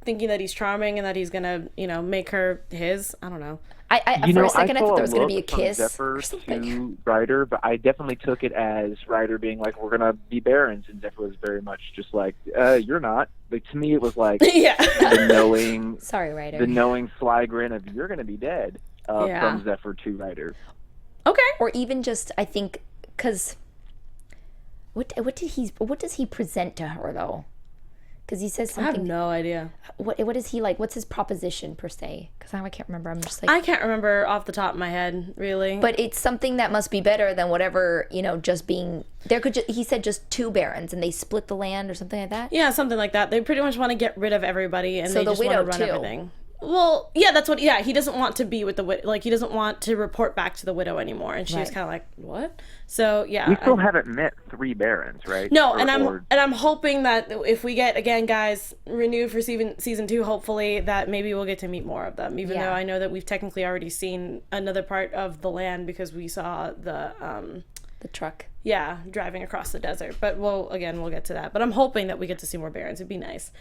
S2: thinking that he's charming and that he's gonna, make her his. I don't know.
S3: For a second I thought there was going to be a kiss
S4: Zephyr
S3: or something.
S4: To Ryder, but I definitely took it as Ryder being like, we're going to be barons, and Zephyr was very much just like, you're not. Like, to me, it was like the knowing,
S3: sorry, Ryder.
S4: The knowing sly grin of you're going to be dead from Zephyr to Ryder.
S2: Okay.
S3: Or even just, I think, because what does he present to her though? Because he says something.
S2: I have no idea.
S3: What is he like? What's his proposition per se? Because I can't remember. I'm just like,
S2: I can't remember off the top of my head, really.
S3: But it's something that must be better than whatever, just being there. He said just 2 barons and they split the land or something like that.
S2: Yeah, something like that. They pretty much want to get rid of everybody and
S3: so
S2: they just want to run everything. Well, yeah, that's what. Yeah, he doesn't want to be with the widow. Like, he doesn't want to report back to the widow anymore. And she was kind of like, "What?" So yeah,
S4: we still haven't met 3 barons, right?
S2: No, and I'm hoping that if we get again, guys, renewed for season 2, hopefully that maybe we'll get to meet more of them. Even though I know that we've technically already seen another part of the land because we saw the
S3: truck.
S2: Yeah, driving across the desert. But we'll get to that. But I'm hoping that we get to see more barons. It'd be nice.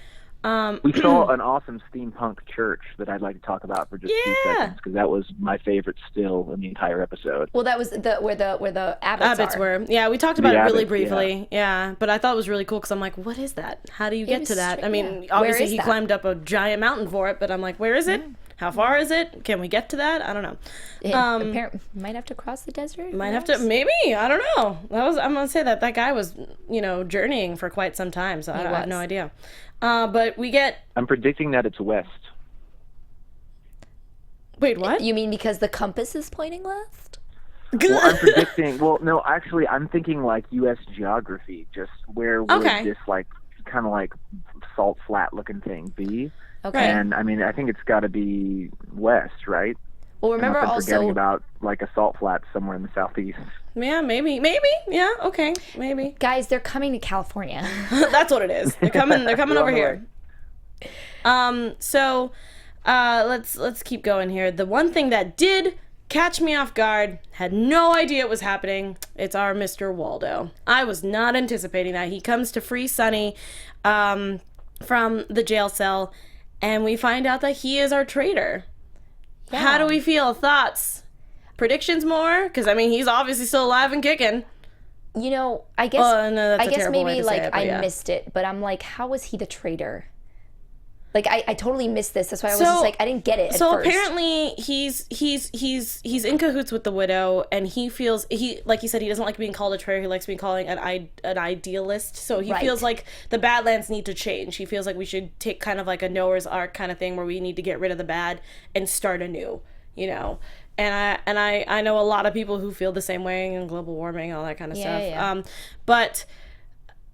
S4: We saw an awesome steampunk church that I'd like to talk about for just 2 seconds because that was my favorite still in the entire episode.
S3: Well, that was where the abbots
S2: were. Yeah, we talked about it really briefly. Yeah, but I thought it was really cool because I'm like, what is that? How do you get to that? I mean, obviously he climbed up a giant mountain for it, but I'm like, where is it? How far is it? Can we get to that? I don't know.
S3: Might have to cross the desert.
S2: Might have to. Maybe. I don't know. I'm gonna say that guy was, journeying for quite some time, so I have no idea. But we get.
S4: I'm predicting that it's west.
S2: Wait, what?
S3: You mean because the compass is pointing left?
S4: Well, I'm predicting. Well, no, actually, I'm thinking like U.S. geography. Just where would this like kind of like salt flat looking thing be? Okay. And I mean, I think it's got to be west, right?
S3: Well, remember
S4: I'm
S3: also
S4: forgetting about like a salt flat somewhere in the southeast.
S2: Yeah, maybe. Yeah, okay, maybe.
S3: Guys, they're coming to California.
S2: That's what it is. They're coming over here. So, let's keep going here. The one thing that did catch me off guard, had no idea it was happening. It's our Mr. Waldo. I was not anticipating that. He comes to free Sunny, from the jail cell, and we find out that he is our traitor. Yeah. How do we feel? Thoughts? Predictions more? Because, I mean, he's obviously still alive and kicking.
S3: I guess maybe, I missed it, but I'm like, how was he the traitor? Like, I totally missed this. That's why I was just like, I didn't get it at first. So
S2: apparently he's in cahoots with the widow, and he feels, like he said, he doesn't like being called a traitor. He likes being called an idealist. So he feels like the Badlands need to change. He feels like we should take kind of like a Noah's Ark kind of thing where we need to get rid of the bad and start anew, And I know a lot of people who feel the same way, and global warming, all that kind of stuff. Yeah. But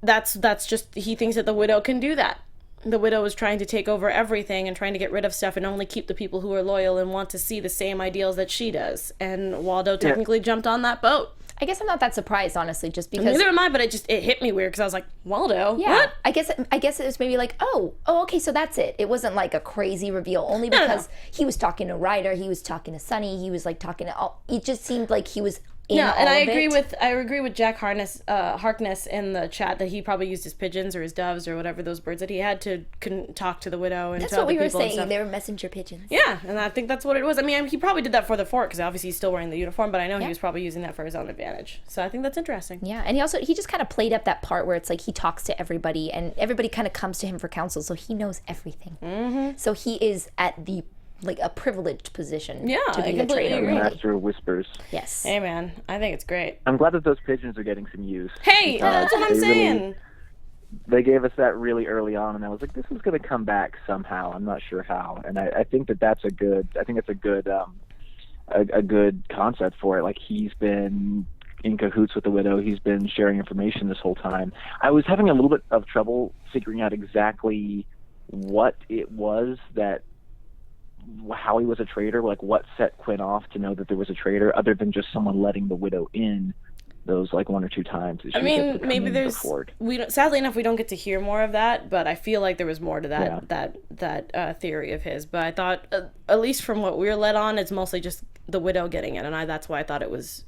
S2: that's just, he thinks that the widow can do that. The widow is trying to take over everything and trying to get rid of stuff and only keep the people who are loyal and want to see the same ideals that she does. And Waldo technically jumped on that boat.
S3: I guess I'm not that surprised, honestly, just because.
S2: Neither am I, but it hit me weird because I was like, Waldo?
S3: Yeah.
S2: What?
S3: I guess it was maybe like, oh, okay, so that's it. It wasn't like a crazy reveal, only because he was talking to Ryder, he was talking to Sunny, he was like talking to all. It just seemed like he was. And I agree
S2: with Jack Harkness in the chat that he probably used his pigeons or his doves or whatever, those birds that he had to talk to the widow and
S3: that's
S2: to other people.
S3: That's what we were saying.
S2: And stuff.
S3: They were messenger pigeons.
S2: Yeah, and I think that's what it was. I mean, he probably did that for the fort because obviously he's still wearing the uniform, but I know he was probably using that for his own advantage. So I think that's interesting.
S3: Yeah, and he just kind of played up that part where it's like he talks to everybody and everybody kind of comes to him for counsel, so he knows everything. Mm-hmm. So he is at the a privileged position to be the traitor.
S4: The master of whispers.
S3: Yes.
S2: Hey, man. I think it's great.
S4: I'm glad that those pigeons are getting some use.
S2: Hey, that's what I'm saying.
S4: They gave us that really early on, and I was like, this is going to come back somehow. I'm not sure how. And I think that's a good a good concept for it. Like, he's been in cahoots with the widow. He's been sharing information this whole time. I was having a little bit of trouble figuring out exactly what it was how he was a traitor, like what set Quinn off to know that there was a traitor, other than just someone letting the widow in those like one or two times. That she
S2: I mean,
S4: gets to
S2: maybe
S4: come
S2: there's
S4: forward.
S2: sadly enough we don't get to hear more of that, but I feel like there was more to that
S4: Yeah.
S2: that theory of his. But I thought, at least from what we're led on, it's mostly just the widow getting it, and that's why I thought it was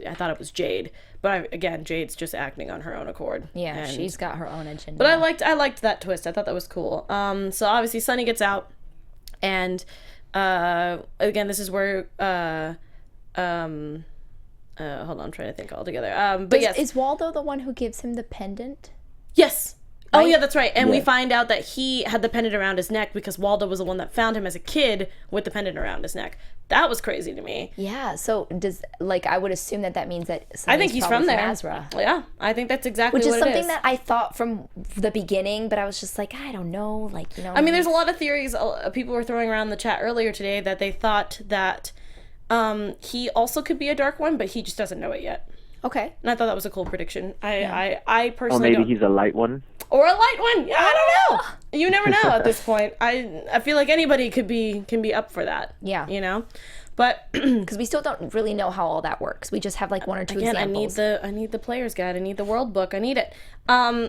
S2: Jade. But again, Jade's just acting on her own accord.
S3: Yeah,
S2: and,
S3: she's got her own agenda.
S2: But I liked that twist. I thought that was cool. So obviously Sunny gets out, and again, this is where hold on, I'm trying to think all together. But yes,
S3: is Waldo the one who gives him the pendant?
S2: yes. Oh
S3: Right?
S2: yeah, that's right. And we
S4: Yeah.
S2: find out that he had the pendant around his neck because Waldo was the one that found him as a kid with the pendant around his neck. That was crazy to me.
S3: Yeah. So I would assume that means that
S2: I think he's from there.
S3: Azra.
S2: Yeah, I think that's exactly
S3: Which is
S2: what
S3: something
S2: it is.
S3: that I thought from the beginning, but I was just like, I don't know, like, you know.
S2: I mean, there's a lot of theories people were throwing around the chat earlier today that they thought that he also could be a dark one, but he just doesn't know it yet.
S3: Okay.
S2: And I thought that was a cool prediction. I
S4: Or
S2: personally
S4: maybe
S2: don't.
S4: he's a light one.
S2: Or a light one. Yeah, I don't know. You never know at this point. I feel like anybody can be up for that.
S3: Yeah.
S2: You know? But
S3: Because we still don't really know how all that works. We just have like one or two
S2: again,
S3: examples.
S2: I need the player's guide. I need the world book. I need it.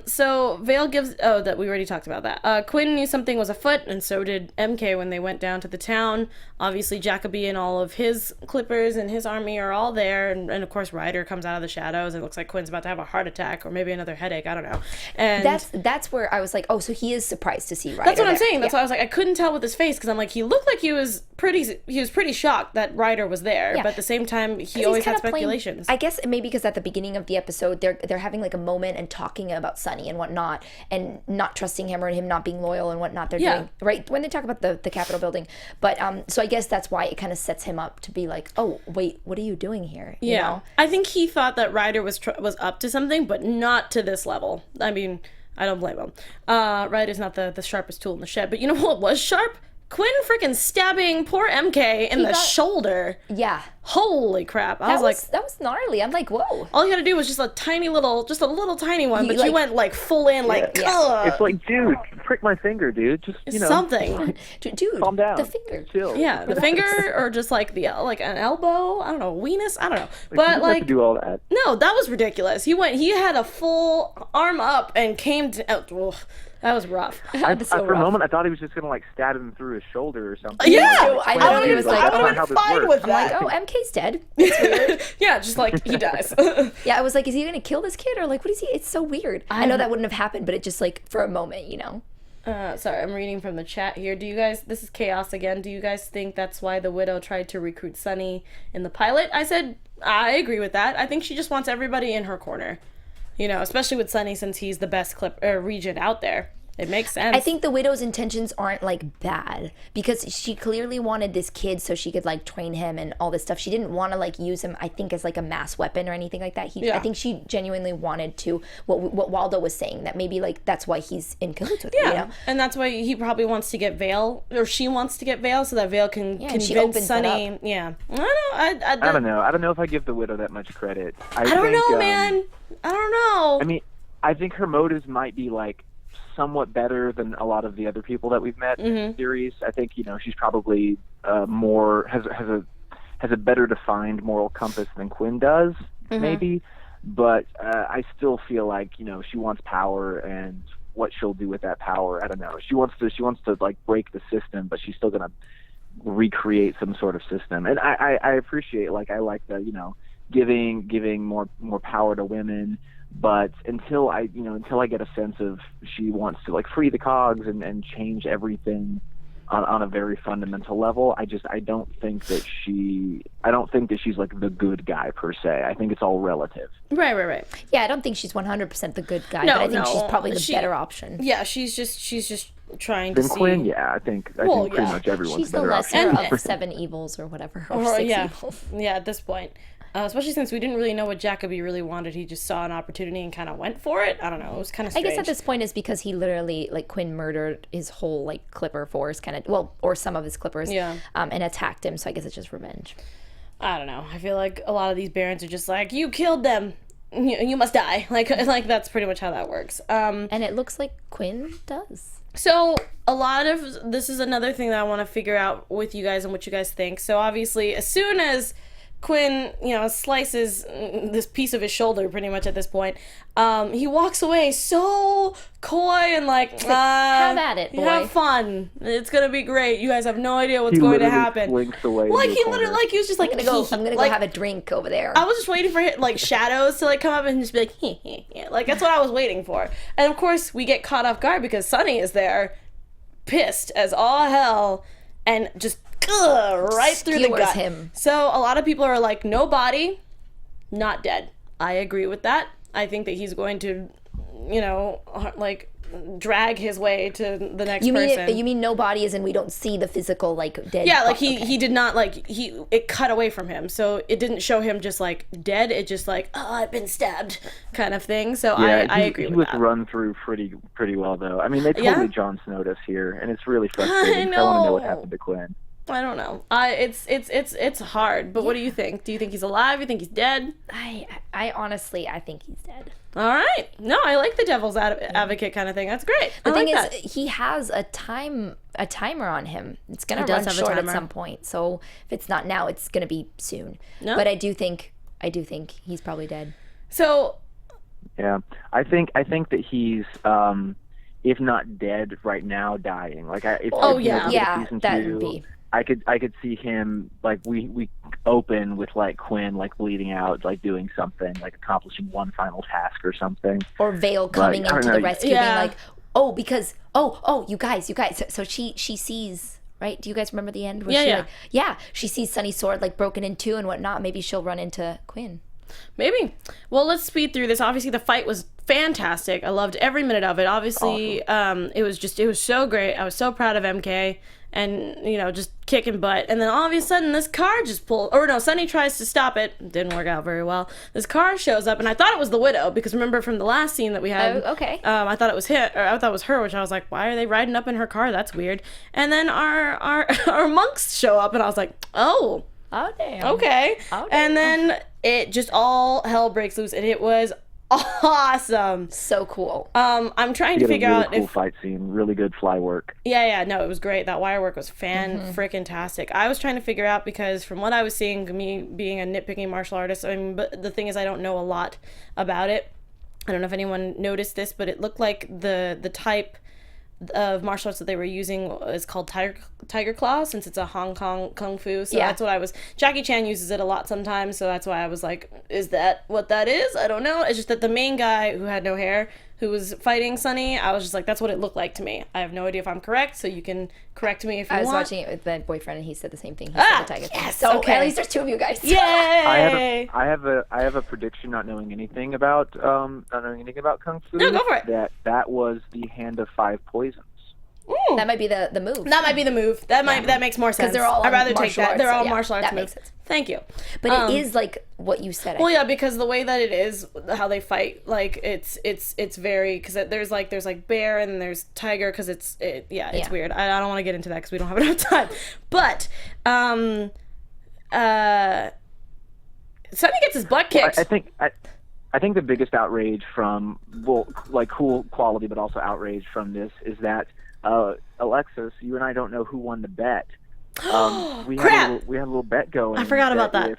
S2: So Vale gives that we already talked about that. Quinn knew something was afoot, and so did MK when they went down to the town. Obviously Jacoby and all of his clippers and his army are all there, and of course Ryder comes out of the shadows and it looks like Quinn's about to have a heart attack or maybe another headache. I don't know. And
S3: that's where I was like, oh, so he is surprised to see Ryder.
S2: that's what I'm
S3: there.
S2: saying. That's
S3: Yeah.
S2: why I was like, I couldn't tell with his face because I'm like, he looked like he was pretty shocked that Ryder was there,
S3: Yeah.
S2: but at the same time, he
S3: He's
S2: always had
S3: kinda playing-
S2: speculations.
S3: I guess maybe because at the beginning of the episode, they're having like a moment and talking about Sunny and whatnot, and not trusting him or him not being loyal and whatnot. They're
S2: Yeah.
S3: doing right when they talk about the Capitol building. But so I guess that's why it kind of sets him up to be like, oh wait, what are you doing here? You
S2: Yeah,
S3: know?
S2: I think he thought that Ryder was up to something, but not to this level. I mean, I don't blame him. Ryder's not the sharpest tool in the shed, but you know what was sharp? Quinn freaking stabbing poor MK in the shoulder.
S3: Yeah.
S2: Holy crap! I was like,
S3: that was gnarly. I'm like, whoa.
S2: all you had to do was just a little tiny one, but
S3: like-
S2: you went like full in, like
S4: It's like, dude, prick my finger, dude. Just
S2: something.
S3: Dude,
S4: calm down.
S3: the finger.
S4: Chill.
S2: Yeah, the finger or just like like an elbow. I don't know, weenus. I don't know,
S4: You
S2: but
S4: don't have
S2: like
S4: to do all that.
S2: no, that was ridiculous. He had a full arm up and came to. Oh, that was rough.
S3: That's so
S4: For a
S3: rough.
S4: moment, I thought he was just gonna like stab him through his shoulder or something.
S2: Yeah,
S3: I
S4: Explain
S3: know,
S4: to
S3: he
S4: me,
S3: was like,
S4: that's
S3: I
S4: not
S3: would've
S4: how
S2: been
S4: this
S2: fine
S4: works.
S2: with
S3: I'm like,
S2: that.
S3: oh, MK's dead.
S2: Yeah, just like he dies.
S3: Yeah, I was like, is he gonna kill this kid or like what is he? It's so weird. I know that wouldn't have happened, but it just like for a moment, you know.
S2: Sorry, I'm reading from the chat here. Do you guys? This is chaos again. Do you guys think that's why the widow tried to recruit Sunny in the pilot? I said I agree with that. I think she just wants everybody in her corner. You know, especially with Sunny since he's the best regent out there. It makes sense.
S3: I think the widow's intentions aren't like bad because she clearly wanted this kid so she could like train him and all this stuff. She didn't want to like use him, I think, as like a mass weapon or anything like that. I think she genuinely wanted to what Waldo was saying, that maybe like that's why he's in cahoots with her, you know?
S2: And that's why he probably wants to get Vale, or she wants to get Vale so that Vale can
S3: and she
S2: convince
S3: opens
S2: Sunny.
S3: it up.
S2: Yeah, I don't know.
S4: I don't know. I don't know if I give the widow that much credit.
S2: I don't
S4: think,
S2: know, man. I don't know.
S4: I mean, I think her motives might be like somewhat better than a lot of the other people that we've met in the series. I think she's probably more has a better defined moral compass than Quinn does, maybe. But I still feel like she wants power, and what she'll do with that power, I don't know. She wants to like break the system, but she's still gonna recreate some sort of system. And I appreciate I like the giving more power to women. But until I get a sense of she wants to like free the cogs and change everything on a very fundamental level, I don't think that she's like the good guy per se. I think it's all relative.
S2: Right.
S3: Yeah, I don't think she's 100% the good guy,
S2: No,
S3: but I think
S2: no.
S3: she's probably the
S2: She-
S3: better option.
S2: Yeah, she's just trying to
S4: Then
S2: see.
S4: Quinn, yeah, I think pretty much everyone's
S3: She's
S4: a
S3: the
S4: better
S3: lesser
S4: option.
S3: of 7 evils or whatever, or
S2: Or,
S3: 6
S2: yeah,
S3: evils.
S2: yeah. At this point, especially since we didn't really know what Jacoby really wanted, he just saw an opportunity and kind of went for it. I don't know. It was kind of
S3: I
S2: strange.
S3: guess at this point is because he literally, like, Quinn murdered his whole, like, Clipper force, or some of his Clippers, and attacked him, so I guess it's just revenge.
S2: I don't know. I feel like a lot of these barons are just like, you killed them, you must die. Like that's pretty much how that works.
S3: And it looks like Quinn does.
S2: So a lot of this is another thing that I want to figure out with you guys and what you guys think. So obviously, as soon as Quinn, slices this piece of his shoulder pretty much at this point. He walks away so coy and
S3: have at it, boy.
S2: Have fun. It's gonna be great. You guys have no idea what's going to happen.
S4: Slinks away
S2: He was just like,
S3: I'm gonna go have a drink over there.
S2: I was just waiting for shadows to come up and just be like, heh. That's what I was waiting for. And of course we get caught off guard because Sunny is there, pissed as all hell, and just right through the gut.
S3: Him.
S2: So a lot of people are like, no body, not dead. I agree with that. I think that he's going to, drag his way to the next person.
S3: You mean no body as in we don't see the physical dead?
S2: Yeah, he did not it cut away from him, so it didn't show him just dead. It just I've been stabbed kind of thing. So
S4: yeah,
S2: I agree with that.
S4: He was run through pretty well though. I mean, they totally Jon Snowed us here, and it's really frustrating. I want to know what happened to Quinn.
S2: I don't know. It's hard. But what do you think? Do you think he's alive? You think he's dead?
S3: I honestly think he's dead.
S2: All right. No, I like the devil's advocate kind of thing. That's great.
S3: The thing is, he has a timer on him. It's gonna run short at some point. So if it's not now, it's gonna be soon. No? But I do think he's probably dead.
S2: So.
S4: Yeah, I think that he's. If not dead right now, dying.
S3: That would be.
S4: I could see him we open with Quinn bleeding out, doing something, accomplishing one final task or something.
S3: Or Vale coming into the rescue, being you guys. So she sees, right? Do you guys remember the end? Where she sees Sunny's sword broken in two and whatnot. Maybe she'll run into Quinn.
S2: Maybe. Well, let's speed through this. Obviously, the fight was fantastic. I loved every minute of it. Obviously, it was so great. I was so proud of MK and, just kicking butt. And then all of a sudden, this car just Sunny tries to stop it. Didn't work out very well. This car shows up, and I thought it was the widow because remember from the last scene that we had.
S3: Oh, okay.
S2: I thought it was I thought it was her, which I was like, why are they riding up in her car? That's weird. And then our monks show up, and I was like, oh.
S3: Oh, damn.
S2: Okay.
S3: Oh, damn.
S2: And then it just all hell breaks loose, and it was awesome.
S3: So cool.
S2: I'm trying to figure out
S4: cool fight scene, really good fly work.
S2: Yeah, no, it was great. That wire work was freaking-tastic. I was trying to figure out because from what I was seeing, me being a nitpicking martial artist, but the thing is I don't know a lot about it. I don't know if anyone noticed this, but it looked like the type of martial arts that they were using is called tiger claw, since it's a Hong Kong kung fu. So that's what Jackie Chan uses it a lot sometimes, so that's why I was like, is that what that is? I don't know. It's just that the main guy who had no hair, who was fighting Sunny, I was just like, that's what it looked like to me. I have no idea if I'm correct, so you can correct me if you want.
S3: I was watching it with my boyfriend, and he said the same thing. He said the tiger.
S2: Yes,
S3: so
S2: okay.
S3: At least there's two of you guys.
S2: Yay!
S4: I have a prediction, not knowing anything about kung fu.
S2: No, go for it.
S4: That was the hand of 5 poisons.
S2: Ooh.
S3: That might be the move.
S2: That might be the move. That makes more sense.
S3: Because they're all
S2: I'd rather take that.
S3: Arts,
S2: they're all martial arts
S3: that
S2: moves.
S3: Makes sense.
S2: Thank you.
S3: But it is what you said.
S2: Well, yeah, because the way that it is, how they fight, it's very because there's bear and there's tiger because it's weird. I don't want to get into that because we don't have enough time. But Sunny gets his butt kicked.
S4: I think the biggest outrage from cool quality, but also outrage from this is that. Alexis, you and I don't know who won the bet. We had a little bet going.
S2: I forgot about that.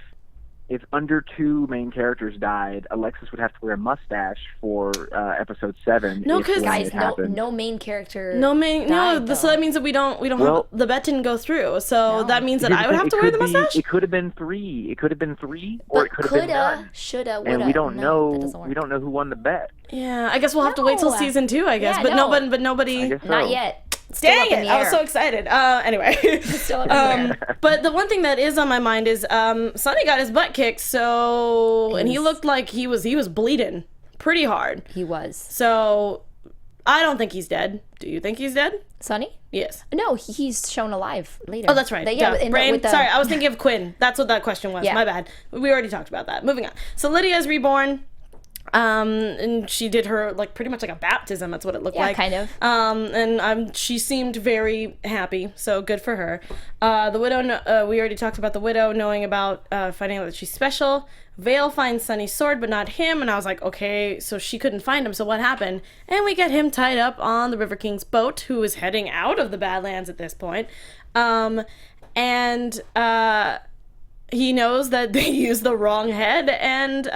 S4: If under 2 main characters died, Alexis would have to wear a mustache for episode 7.
S3: No, because guys, no main character.
S2: So that means that we don't have the bet didn't go through. So that means that I would have to wear the mustache.
S4: It could have been 3. It could have been 3, or it could have been none.
S3: Shoulda, woulda.
S4: And we don't know. We don't know who won the bet.
S2: Yeah, I guess we'll have to wait till season 2. I guess, but nobody.
S4: I guess so.
S3: Not yet.
S2: Dang it! I was so excited. Anyway, but the one thing that is on my mind is Sunny got his butt kicked, and he looked like he was bleeding pretty hard.
S3: He was.
S2: So I don't think he's dead. Do you think he's dead?
S3: Sunny?
S2: Yes.
S3: No, he's shown alive later.
S2: Oh, that's right. Sorry, I was thinking of Quinn. That's what that question was. Yeah. My bad. We already talked about that. Moving on. So Lydia's reborn. And she did her pretty much like a baptism. That's what it looked like.
S3: Kind of.
S2: And she seemed very happy. So good for her. The widow. We already talked about the widow knowing about finding out that she's special. Vale finds Sunny's sword, but not him. And I was like, okay, so she couldn't find him. So what happened? And we get him tied up on the River King's boat, who is heading out of the Badlands at this point. he knows that they used the wrong head, and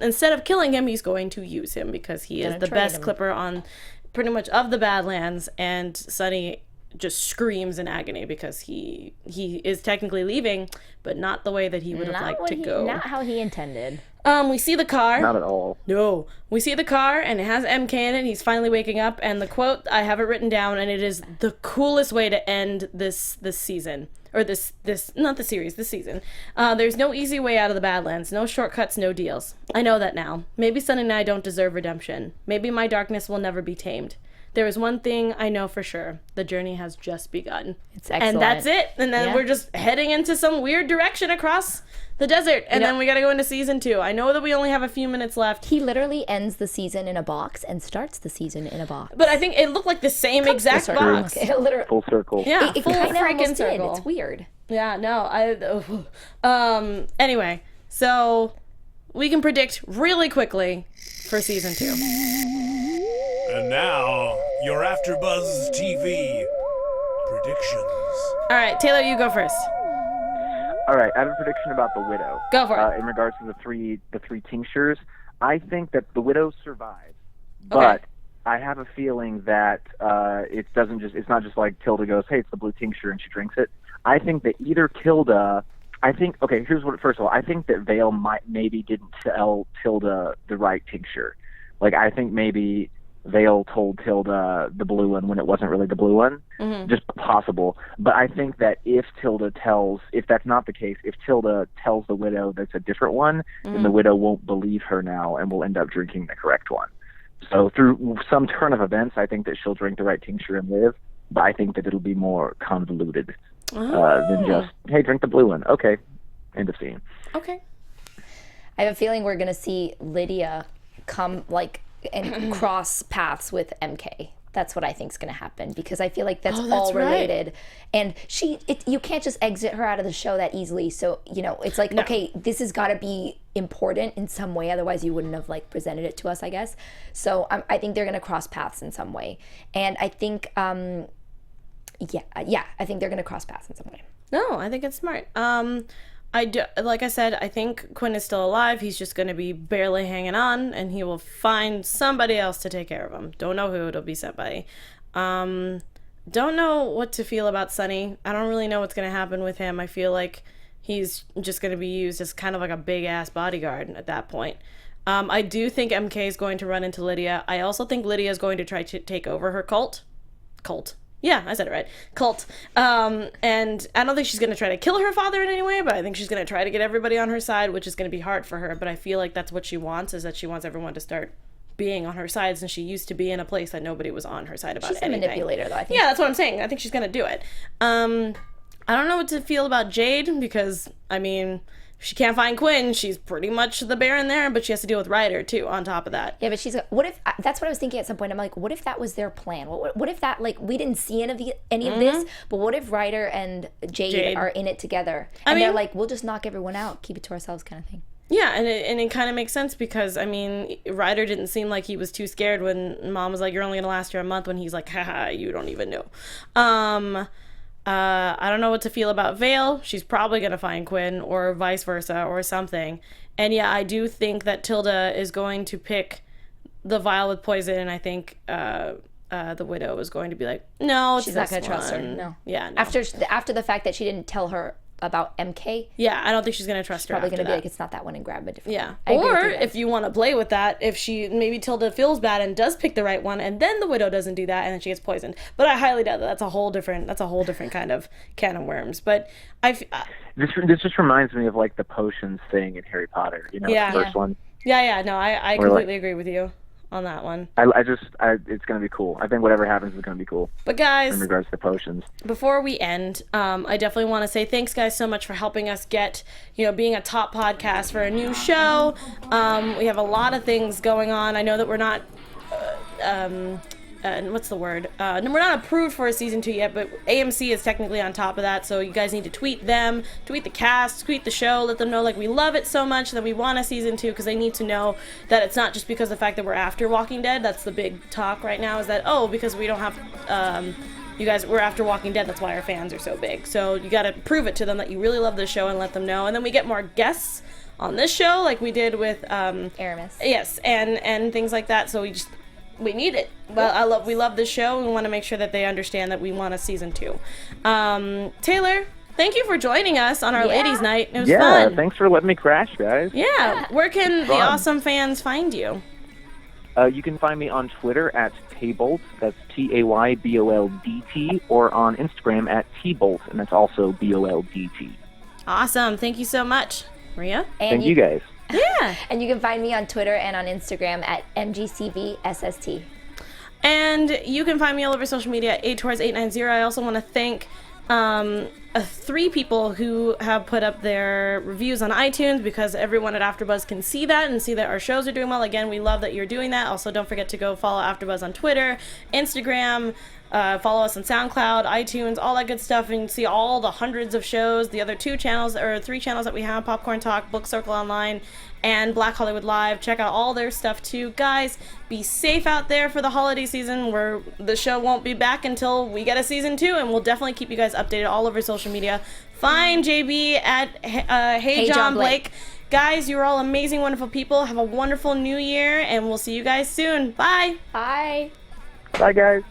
S2: instead of killing him, he's going to use him because he is the best clipper on pretty much of the Badlands, and Sunny just screams in agony because he is technically leaving, but not the way that he would have liked to go.
S3: Not how he intended.
S2: We see the car.
S4: Not at all.
S2: No. We see the car, and it has MK in it. He's finally waking up, and the quote, I have it written down, and it is the coolest way to end this season. Or this not the series, this season. There's no easy way out of the Badlands. No shortcuts, no deals. I know that now. Maybe Sunny and I don't deserve redemption. Maybe my darkness will never be tamed. There is one thing I know for sure. The journey has just begun.
S3: It's excellent.
S2: And that's it. And then we're just heading into some weird direction across the desert. And then we got to go into season 2. I know that we only have a few minutes left.
S3: He literally ends the season in a box and starts the season in a box.
S2: But I think it looked like the same exact box.
S3: Literally.
S4: Full circle.
S2: Yeah,
S3: It
S2: full
S3: kind of
S2: freaking
S3: almost
S2: circle.
S3: did. It's weird.
S2: Yeah, no. Anyway, so we can predict really quickly for season 2.
S1: And now, your AFTERBUZZ TV predictions.
S2: All right, Taylor, you go first.
S4: All right, I have a prediction about the Widow.
S2: Go for it.
S4: In regards to the three tinctures, I think that the Widow survives, but I have a feeling that it's not just like Tilda goes, hey, it's the blue tincture, and she drinks it. I think that either Tilda, first of all, I think that Vale maybe didn't tell Tilda the right tincture. Like, I think maybe Vale told Tilda the blue one when it wasn't really the blue one. Just possible. But I think that if that's not the case, if Tilda tells the Widow that's a different one, then the Widow won't believe her now and will end up drinking the correct one. So through some turn of events, I think that she'll drink the right tincture and live, but I think that it'll be more convoluted than just, hey, drink the blue one. Okay, end of scene.
S2: Okay.
S3: I have a feeling we're going to see Lydia come, and cross paths with MK. That's what I think is going to happen, because I feel like that's all related. Right. And you can't just exit her out of the show that easily. So, it's like, okay, this has got to be important in some way. Otherwise, you wouldn't have presented it to us, I guess. So I think they're going to cross paths in some way. And I think, I think they're going to cross paths in some way.
S2: No, I think it's smart. Like I said, I think Quinn is still alive. He's just going to be barely hanging on, and he will find somebody else to take care of him. Don't know who it'll be somebody. Don't know what to feel about Sunny. I don't really know what's going to happen with him. I feel like he's just going to be used as kind of like a big-ass bodyguard at that point. I do think MK is going to run into Lydia. I also think Lydia is going to try to take over her cult. Yeah, I said it right. Cult. And I don't think she's going to try to kill her father in any way, but I think she's going to try to get everybody on her side, which is going to be hard for her. But I feel like that's what she wants, is that she wants everyone to start being on her side, since she used to be in a place that nobody was on her side about anything.
S3: She's a manipulator, though, I think.
S2: Yeah, that's what I'm saying. I think she's going to do it. I don't know what to feel about Jade, because, she can't find Quinn. She's pretty much the Baron there, but she has to deal with Ryder too on top of that.
S3: Yeah, but what if that's what I was thinking at some point. I'm like, what if that was their plan? What if that, we didn't see any of this, but what if Ryder and Jade are in it together, and they're like, we'll just knock everyone out, keep it to ourselves, kind of thing.
S2: Yeah, and it kind of makes sense, because Ryder didn't seem like he was too scared when Mom was like, you're only gonna last here a month, when he's like, haha, you don't even know. I don't know what to feel about Vale. She's probably going to find Quinn, or vice versa, or something. And yeah, I do think that Tilda is going to pick the vial with poison, and I think the Widow is going to be like, no,
S3: she's not going to trust her. No.
S2: Yeah, no.
S3: After the fact that she didn't tell her about MK.
S2: Yeah, I don't think she's going to trust her.
S3: Probably going to be
S2: that.
S3: like, it's not that one, and grab a different
S2: one.
S3: Yeah.
S2: Or if you want to play with that, if maybe Tilda feels bad and does pick the right one, and then the Widow doesn't do that, and then she gets poisoned. But I highly doubt that. That's a whole different kind of can of worms. But
S4: this just reminds me of the potions thing in Harry Potter. The first one.
S2: Yeah. No, I completely agree with you on that one.
S4: It's going to be cool. I think whatever happens is going to be cool.
S2: But guys,
S4: in regards to potions,
S2: before we end, I definitely want to say thanks, guys, so much for helping us get, being a top podcast for a new show. We have a lot of things going on. I know that we're not what's the word? We're not approved for a season 2 yet, but AMC is technically on top of that, so you guys need to tweet them, tweet the cast, tweet the show, let them know we love it so much that we want a season 2, because they need to know that it's not just because of the fact that we're after Walking Dead. That's the big talk right now, is that, because we don't have you guys, we're after Walking Dead. That's why our fans are so big. So you got to prove it to them that you really love the show and let them know. And then we get more guests on this show, like we did with
S3: Aramis.
S2: Yes, and things like that. So we need it. Well, we love this show, and we want to make sure that they understand that we want a season 2. Taylor, thank you for joining us on our ladies' night. It was fun.
S4: Yeah, thanks for letting me crash, guys.
S2: Yeah, where can the awesome fans find you?
S4: You can find me on Twitter at Tayboldt, that's TAYBOLDT, or on Instagram at Tboldt, and that's also BOLDT.
S2: Awesome. Thank you so much. Maria?
S3: And
S4: Thank you guys.
S2: Yeah.
S3: And you can find me on Twitter and on Instagram at MGCVSST.
S2: And you can find me all over social media at ATors890. I also want to thank 3 people who have put up their reviews on iTunes, because everyone at AfterBuzz can see that and see that our shows are doing well. Again, we love that you're doing that. Also, don't forget to go follow AfterBuzz on Twitter, Instagram, follow us on SoundCloud, iTunes, all that good stuff, and see all the hundreds of shows. The other 2 channels, or 3 channels that we have, Popcorn Talk, Book Circle Online, and Black Hollywood Live. Check out all their stuff too. Guys, be safe out there for the holiday season, where the show won't be back until we get a season 2, and we'll definitely keep you guys updated all over social media. Find JB at Hey John Blake. Guys, you're all amazing, wonderful people. Have a wonderful new year, and we'll see you guys soon. Bye.
S3: Bye.
S4: Bye, guys.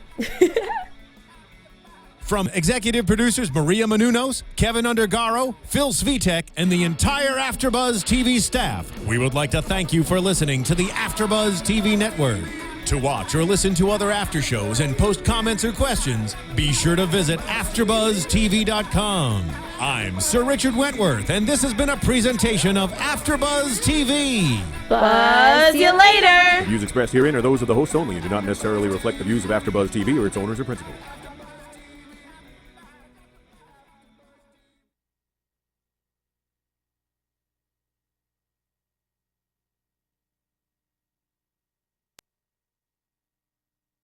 S1: From executive producers Maria Menounos, Kevin Undergaro, Phil Svitek, and the entire AfterBuzz TV staff, we would like to thank you for listening to the AfterBuzz TV network. To watch or listen to other after shows and post comments or questions, be sure to visit AfterBuzzTV.com. I'm Sir Richard Wentworth, and this has been a presentation of AfterBuzz TV.
S2: Buzz you later.
S5: The views expressed herein are those of the hosts only and do not necessarily reflect the views of AfterBuzz TV or its owners or principals.